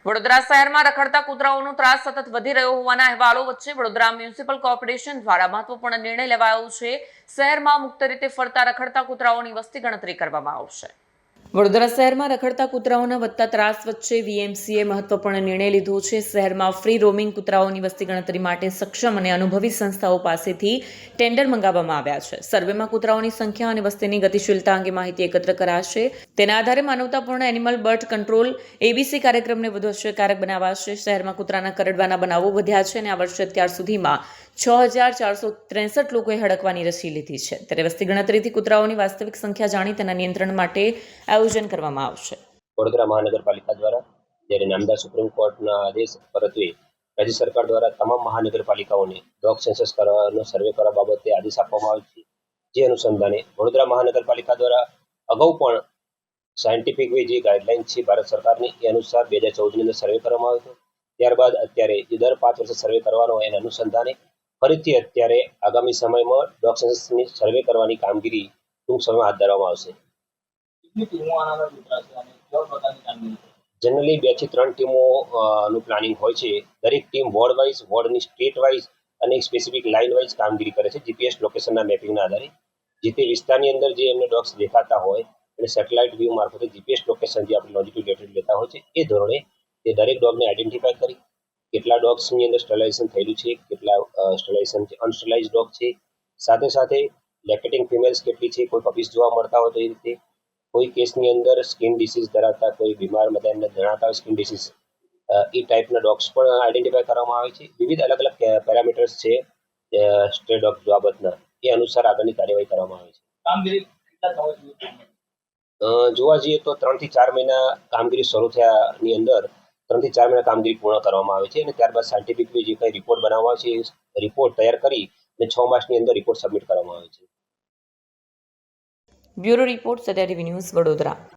વડોદરા શહેરમાં રખડતા કૂતરાઓનો ત્રાસ સતત વધી રહ્યો હોવાના અહેવાલો વચ્ચે વડોદરા મ્યુનિસિપલ કોર્પોરેશન દ્વારા મહત્વપૂર્ણ નિર્ણય લેવાયો છે. શહેરમાં મુક્ત રીતે ફરતા રખડતા કૂતરાઓની વસ્તી ગણતરી કરવામાં આવશે. વડોદરા શહેરમાં રખડતા કૂતરાઓના વધતા ત્રાસ વચ્ચે વીએમસીએ મહત્વપૂર્ણ નિર્ણય લીધો છે. શહેરમાં ફ્રી રોમિંગ કૂતરાઓની વસ્તી ગણતરી માટે સક્ષમ અને અનુભવી સંસ્થાઓ પાસેથી ટેન્ડર મંગાવવામાં આવ્યા છે. સર્વેમાં કૂતરાઓની સંખ્યા અને વસ્તીની ગતિશીલતા અંગે માહિતી એકત્ર કરાશે. તેના આધારે માનવતાપૂર્ણ એનિમલ બર્થ કંટ્રોલ એબીસી કાર્યક્રમને વધુ અસરકારક બનાવાશે. શહેરમાં કૂતરાના કરડવાના બનાવો વધ્યા છે અને આ વર્ષે અત્યાર સુધીમાં 6,463 લોકોએ હડકવાની રસી લીધી છે. ત્યારે વસ્તી ગણતરીથી કૂતરાઓની વાસ્તવિક સંખ્યા જાણી તેના નિયંત્રણ માટે આયોજન કરવામાં આવશે. વડોદરા મહાનગરપાલિકા દ્વારા જ્યારે નામદાર સુપ્રીમ કોર્ટના આદેશ પરત્વે રાજ્ય સરકાર દ્વારા તમામ મહાનગરપાલિકાઓને ડોગ સેન્સસ કરવાનો સર્વે કરવા બાબતે આદેશ આપવામાં આવ્યો છે. જે અનુસંધાને વડોદરા મહાનગરપાલિકા દ્વારા અગાઉ પણ સાયન્ટિફિક વે જે ગાઈડલાઇન છે ભારત સરકારની એ અનુસાર 2014ની અંદર સર્વે કરવામાં આવ્યો હતો. ત્યારબાદ અત્યારે જે દર 5 વર્ષે સર્વે કરવાનો હોય એના અનુસંધાને ફરીથી અત્યારે આગામી સમયમાં ડોગ સેન્સસની સર્વે કરવાની કામગીરી ટૂંક સમયમાં હાથ ધરવામાં આવશે. જનરલી 2 થી 3 ટીમો નું પ્લાનિંગ હોય છે. દરેક ટીમ વોર્ડ વાઇઝ, વોર્ડની સ્ટેટ વાઇઝ અને સ્પેસિફિક લાઇન વાઇઝ કામગીરી કરે છે જીપીએસ લોકેશનના મેપિંગના આધારે. જે તે વિસ્તારની અંદર જે એમને ડોગ્સ દેખાતા હોય અને સેટેલાઇટ વ્યૂ મારફતે જીપીએસ લોકેશન જે આપણે લોન્જિટ્યુડ લેટિટ્યુડ લેતા હોય છે એ ધોરણે તે દરેક ડોગને આઈડેન્ટિફાય કરી કેટલા ડોગ્સની અંદર સ્ટરલાઇઝેશન થયેલું છે, કેટલા સ્ટરલાઇઝેશન અનસ્ટરલાઇઝ ડોગ છે, સાથે સાથે લેક્ટેટિંગ ફિમેલ્સ કેટલી છે, કોઈ પપીસ જોવા મળતા હોય તો એ રીતે કોઈ કેસની અંદર સ્કિન ડિસીઝ ધરાવતા કોઈ બીમાર મતલબ એમને જણાતા હોય સ્કિન ડિસીઝ એ ટાઈપના ડોગ્સ પણ આઈડેન્ટિફાય કરવામાં આવે છે. વિવિધ અલગ અલગ પેરામીટર્સ છે સ્ટ્રે ડોગ બાબતના એ અનુસાર આગળની કાર્યવાહી કરવામાં આવે છે. જોવા જઈએ તો 3 થી 4 મહિના કામગીરી શરૂ થયાની અંદર 3 થી 4 મહિના કામગીરી પૂર્ણ કરવામાં આવે છે અને ત્યારબાદ સાયન્ટિફિક જે કંઈ રિપોર્ટ બનાવવામાં આવે છે એ રિપોર્ટ તૈયાર કરી અને 6 માસની અંદર રિપોર્ટ સબમિટ કરવામાં આવે છે. Bureau report Satya TV news Vadodara.